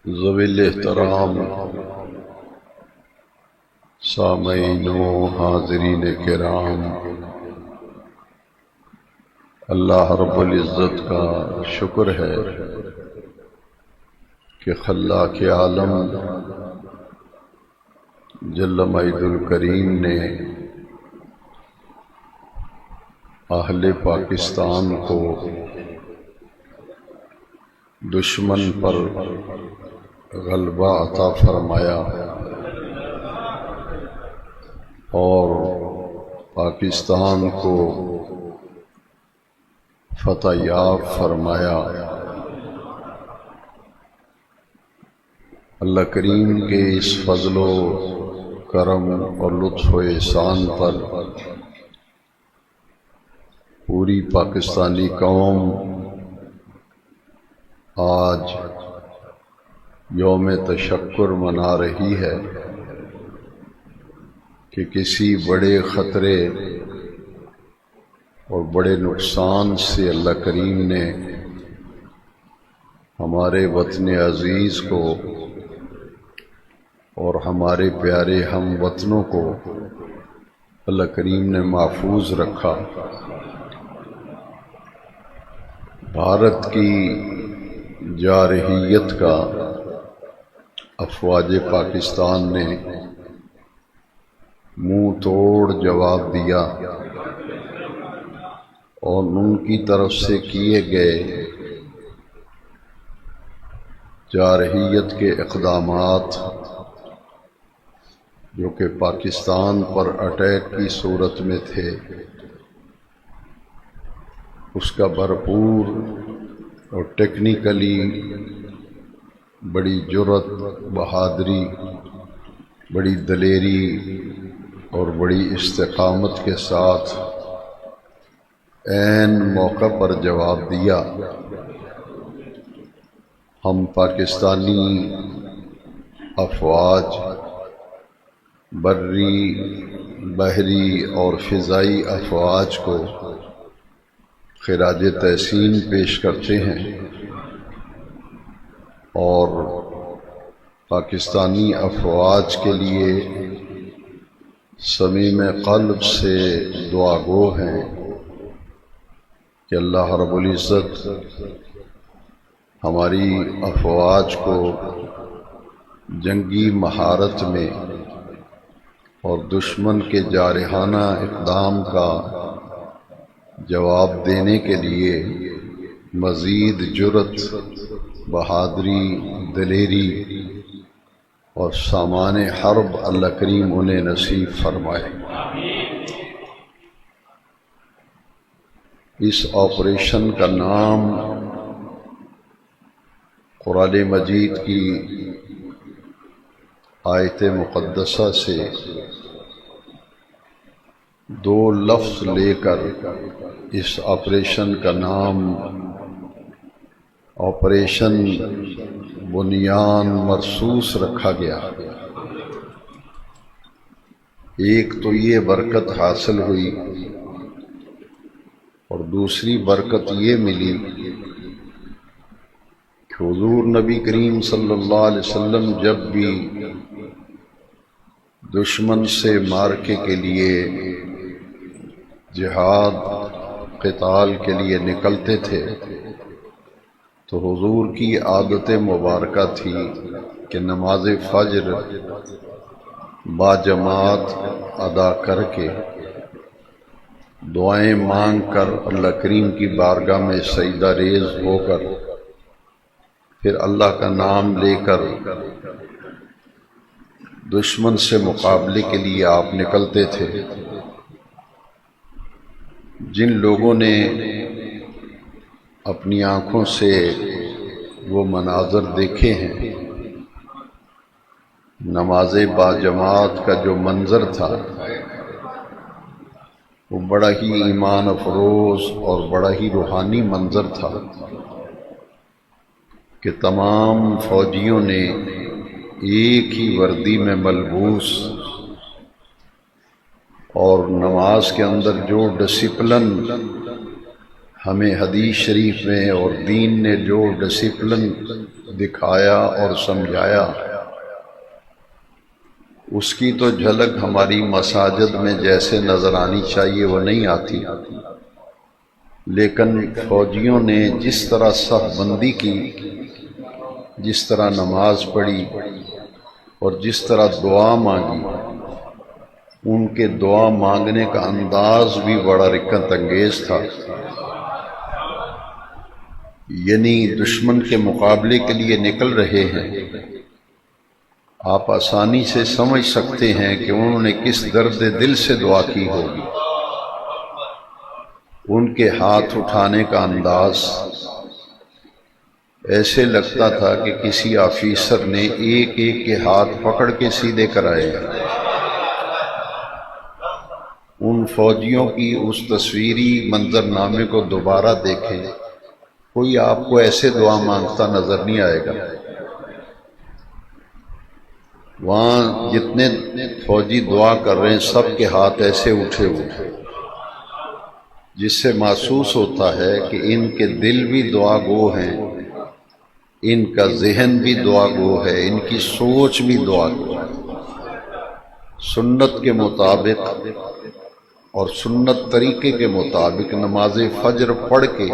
ذوی الاحترام سامعین و حاضرین کرام، اللہ رب العزت کا شکر ہے کہ خلاق عالم جل مجد الکریم نے اہل پاکستان کو دشمن پر غلبہ عطا فرمایا اور پاکستان کو فتح یاب فرمایا۔ اللہ کریم کے اس فضل و کرم اور لطف و احسان پر پوری پاکستانی قوم آج یوم تشکر منا رہی ہے کہ کسی بڑے خطرے اور بڑے نقصان سے اللہ کریم نے ہمارے وطن عزیز کو اور ہمارے پیارے ہم وطنوں کو اللہ کریم نے محفوظ رکھا۔ بھارت کی جارحیت کا افواج پاکستان نے منہ توڑ جواب دیا اور ان کی طرف سے کیے گئے جارحیت کے اقدامات جو کہ پاکستان پر اٹیک کی صورت میں تھے، اس کا بھرپور اور ٹیکنیکلی بڑی جرأت، بہادری، بڑی دلیری اور بڑی استقامت کے ساتھ عین موقع پر جواب دیا۔ ہم پاکستانی افواج بری، بحری اور فضائی افواج کو خراج تحسین پیش کرتے ہیں اور پاکستانی افواج کے لیے صمیم قلب سے دعا گو ہیں کہ اللہ رب العزت ہماری افواج کو جنگی مہارت میں اور دشمن کے جارحانہ اقدام کا جواب دینے کے لیے مزید جرأت، بہادری، دلیری اور سامان حرب اللہ کریم انہیں نصیب فرمائے۔ اس آپریشن کا نام قرآن مجید کی آیت مقدسہ سے دو لفظ لے کر اس آپریشن کا نام آپریشن بنیان مرصوص رکھا گیا۔ ایک تو یہ برکت حاصل ہوئی اور دوسری برکت یہ ملی کہ حضور نبی کریم صلی اللہ علیہ وسلم جب بھی دشمن سے مارکے کے لیے، جہاد، قتال کے لیے نکلتے تھے تو حضور کی عادت مبارکہ تھی کہ نماز فجر باجماعت ادا کر کے دعائیں مانگ کر اللہ کریم کی بارگاہ میں سجدہ ریز ہو کر پھر اللہ کا نام لے کر دشمن سے مقابلے کے لیے آپ نکلتے تھے۔ جن لوگوں نے اپنی آنکھوں سے وہ مناظر دیکھے ہیں، نماز باجماعت کا جو منظر تھا وہ بڑا ہی ایمان افروز اور بڑا ہی روحانی منظر تھا کہ تمام فوجیوں نے ایک ہی وردی میں ملبوس اور نماز کے اندر جو ڈسپلن ہمیں حدیث شریف میں اور دین نے جو ڈسپلن دکھایا اور سمجھایا، اس کی تو جھلک ہماری مساجد میں جیسے نظر آنی چاہیے وہ نہیں آتی، لیکن فوجیوں نے جس طرح صف بندی کی، جس طرح نماز پڑھی اور جس طرح دعا مانگی، ان کے دعا مانگنے کا انداز بھی بڑا رکت انگیز تھا۔ یعنی دشمن کے مقابلے کے لیے نکل رہے ہیں، آپ آسانی سے سمجھ سکتے ہیں کہ انہوں نے کس درد دل سے دعا کی ہوگی۔ ان کے ہاتھ اٹھانے کا انداز ایسے لگتا تھا کہ کسی آفیسر نے ایک ایک کے ہاتھ پکڑ کے سیدھے کرائے۔ ان فوجیوں کی اس تصویری منظرنامے کو دوبارہ دیکھیں، کوئی آپ کو ایسے دعا مانگتا نظر نہیں آئے گا۔ وہاں جتنے فوجی دعا کر رہے ہیں سب کے ہاتھ ایسے اٹھے ہوئے، جس سے محسوس ہوتا ہے کہ ان کے دل بھی دعا گو ہیں، ان کا ذہن بھی دعا گو ہے، ان کی سوچ بھی دعا گو ہے۔ سنت کے مطابق اور سنت طریقے کے مطابق نماز فجر پڑھ کے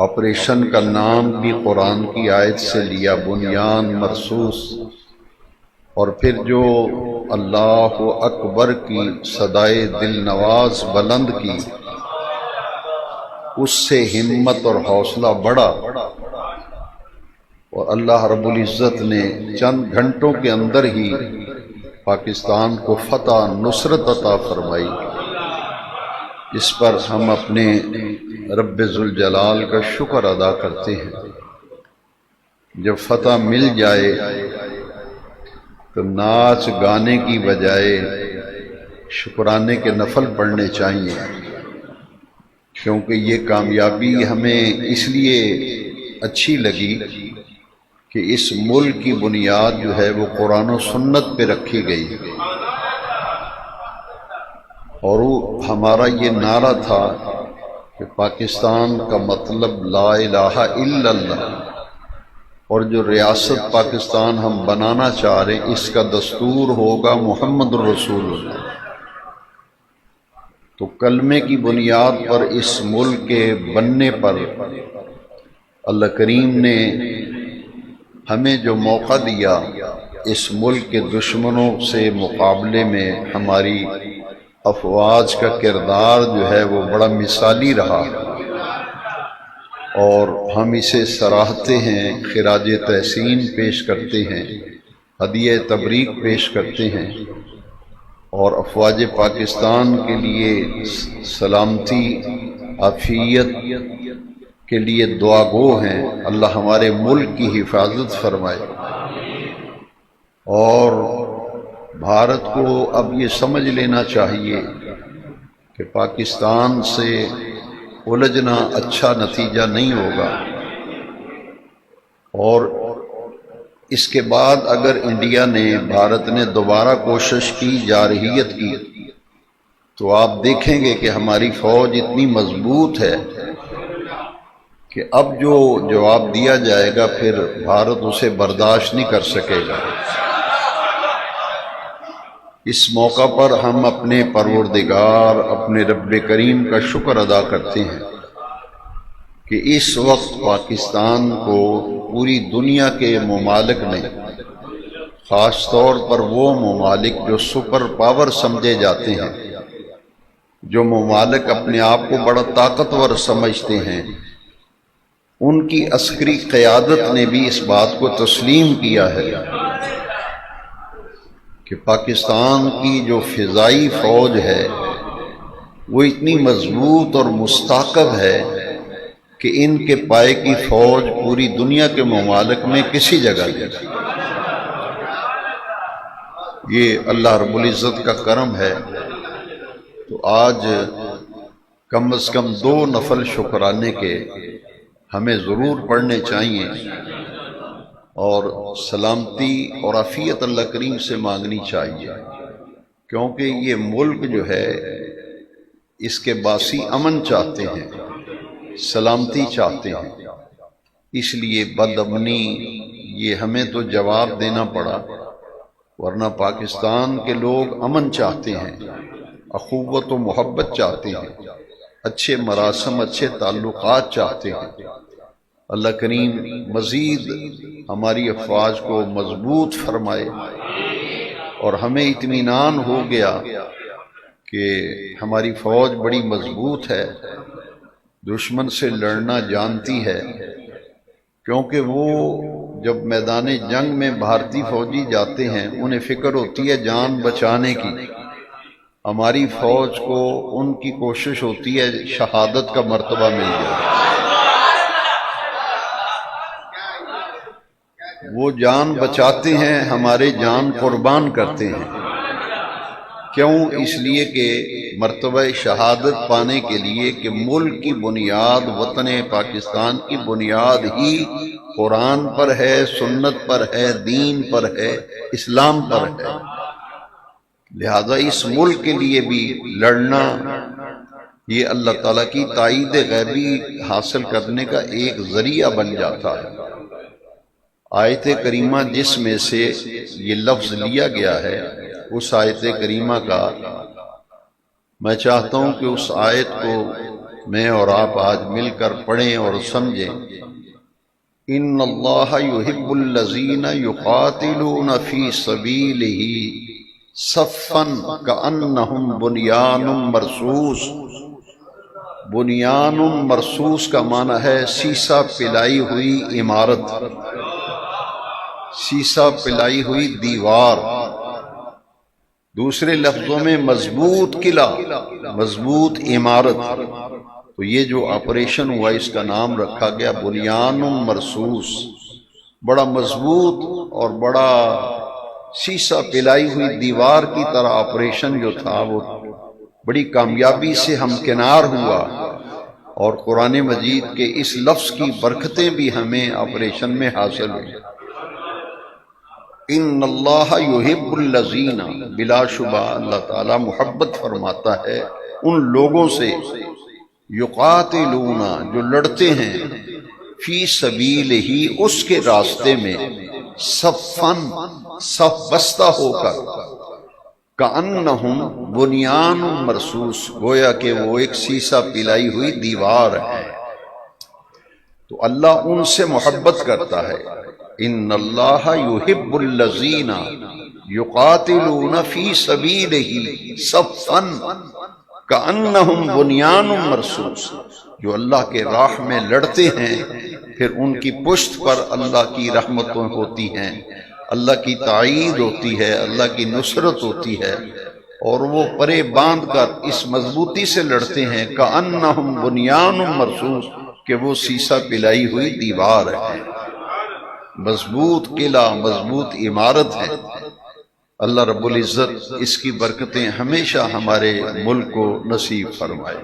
آپریشن کا نام بھی قرآن کی آیت سے لیا، بنیان مرصوص، اور پھر جو اللہ اکبر کی صدائے دل نواز بلند کی، اس سے ہمت اور حوصلہ بڑھا، اور اللہ رب العزت نے چند گھنٹوں کے اندر ہی پاکستان کو فتح نصرت عطا فرمائی۔ اس پر ہم اپنے رب ذوالجلال کا شکر ادا کرتے ہیں۔ جب فتح مل جائے تو ناچ گانے کی بجائے شکرانے کے نفل پڑھنے چاہیے، کیونکہ یہ کامیابی ہمیں اس لیے اچھی لگی کہ اس ملک کی بنیاد جو ہے وہ قرآن و سنت پہ رکھی گئی، اور وہ ہمارا یہ نعرہ تھا کہ پاکستان کا مطلب لا الہ الا اللہ، اور جو ریاست پاکستان ہم بنانا چاہ رہے ہیں اس کا دستور ہوگا محمد رسول اللہ۔ تو کلمے کی بنیاد پر اس ملک کے بننے پر اللہ کریم نے ہمیں جو موقع دیا، اس ملک کے دشمنوں سے مقابلے میں ہماری افواج کا کردار جو ہے وہ بڑا مثالی رہا، اور ہم اسے سراہتے ہیں، خراج تحسین پیش کرتے ہیں، ہدیہ تبریک پیش کرتے ہیں، اور افواج پاکستان کے لیے سلامتی عافیت کے لیے دعا گو ہیں۔ اللہ ہمارے ملک کی حفاظت فرمائے، اور بھارت کو اب یہ سمجھ لینا چاہیے کہ پاکستان سے الجھنا اچھا نتیجہ نہیں ہوگا، اور اس کے بعد اگر انڈیا نے، بھارت نے دوبارہ کوشش کی، جارحیت کی، تو آپ دیکھیں گے کہ ہماری فوج اتنی مضبوط ہے کہ اب جو جواب دیا جائے گا پھر بھارت اسے برداشت نہیں کر سکے گا۔ اس موقع پر ہم اپنے پروردگار، اپنے رب کریم کا شکر ادا کرتے ہیں کہ اس وقت پاکستان کو پوری دنیا کے ممالک نے، خاص طور پر وہ ممالک جو سپر پاور سمجھے جاتے ہیں، جو ممالک اپنے آپ کو بڑا طاقتور سمجھتے ہیں، ان کی عسکری قیادت نے بھی اس بات کو تسلیم کیا ہے کہ پاکستان کی جو فضائی فوج ہے وہ اتنی مضبوط اور مستحکم ہے کہ ان کے پائے کی فوج پوری دنیا کے ممالک میں کسی جگہ نہیں۔ یہ اللہ رب العزت کا کرم ہے۔ تو آج کم از کم 2 نفل شکرانے کے ہمیں ضرور پڑھنے چاہیے، اور سلامتی اور عافیت اللہ کریم سے مانگنی چاہیے، کیونکہ یہ ملک جو ہے اس کے باسی امن چاہتے ہیں، سلامتی چاہتے ہیں، اس لیے بدامنی یہ ہمیں تو جواب دینا پڑا، ورنہ پاکستان کے لوگ امن چاہتے ہیں، اخوت و محبت چاہتے ہیں، اچھے مراسم، اچھے تعلقات چاہتے ہیں۔ اللہ کریم مزید ہماری افواج کو مضبوط فرمائے، اور ہمیں اطمینان ہو گیا کہ ہماری فوج بڑی مضبوط ہے، دشمن سے لڑنا جانتی ہے، کیونکہ وہ جب میدان جنگ میں بھارتی فوجی جاتے ہیں انہیں فکر ہوتی ہے جان بچانے کی، ہماری فوج کو ان کی کوشش ہوتی ہے شہادت کا مرتبہ مل جائے، وہ جان بچاتے ہیں، ہمارے جان قربان کرتے ہیں۔ کیوں؟ اس لیے کہ مرتبہ شہادت پانے کے لیے کہ ملک کی بنیاد، وطن پاکستان کی بنیاد ہی قرآن پر ہے، سنت پر ہے، دین پر ہے، اسلام پر ہے، لہذا اس ملک کے لیے بھی لڑنا یہ اللہ تعالیٰ کی تائید غیبی حاصل کرنے کا ایک ذریعہ بن جاتا ہے۔ آیت کریمہ جس میں سے یہ لفظ لیا گیا ہے، اس آیت کریمہ کا میں چاہتا ہوں کہ اس آیت کو میں اور آپ آج مل کر پڑھیں اور سمجھیں۔ ان اللہ یحب الذین یقاتلون فی سبیلہ صفا کأنہم بنیان مرصوص۔ بنیان مرصوص کا معنی ہے سیسہ پلائی ہوئی عمارت، سیسہ پلائی ہوئی دیوار، دوسرے لفظوں میں مضبوط قلعہ، مضبوط عمارت۔ تو یہ جو آپریشن ہوا اس کا نام رکھا گیا بنیان مرصوص، بڑا مضبوط اور بڑا سیسہ پلائی ہوئی دیوار کی طرح آپریشن جو تھا وہ بڑی کامیابی سے ہمکنار ہوا، اور قرآن مجید کے اس لفظ کی برکتیں بھی ہمیں آپریشن میں حاصل ہوئی۔ ان اللہ یحب الذین، بلا شبہ اللہ تعالیٰ محبت فرماتا ہے ان لوگوں سے، یقاتلون جو لڑتے ہیں، فی سبیلہ اس کے راستے میں، صفن صف بستہ ہو کر، کأنہم بنیان مرصوص گویا کہ وہ ایک سیسہ پلائی ہوئی دیوار ہے۔ تو اللہ ان سے محبت کرتا ہے۔ ان اللہ یحب الذین یقاتلون فی سبیلہ صفا کأنہم بنیان مرصوص، جو اللہ کے راہ میں لڑتے ہیں پھر ان کی پشت پر اللہ کی رحمتیں ہوتی ہیں، اللہ کی تائید ہوتی ہے، اللہ کی نصرت ہوتی ہے، اور وہ پرے باندھ کر اس مضبوطی سے لڑتے ہیں کأنہم بنیان مرصوص کہ وہ سیسہ پلائی ہوئی دیوار ہے، مضبوط قلعہ، مضبوط عمارت ہے۔ اللہ رب العزت اس کی برکتیں ہمیشہ ہمارے ملک کو نصیب فرمائے۔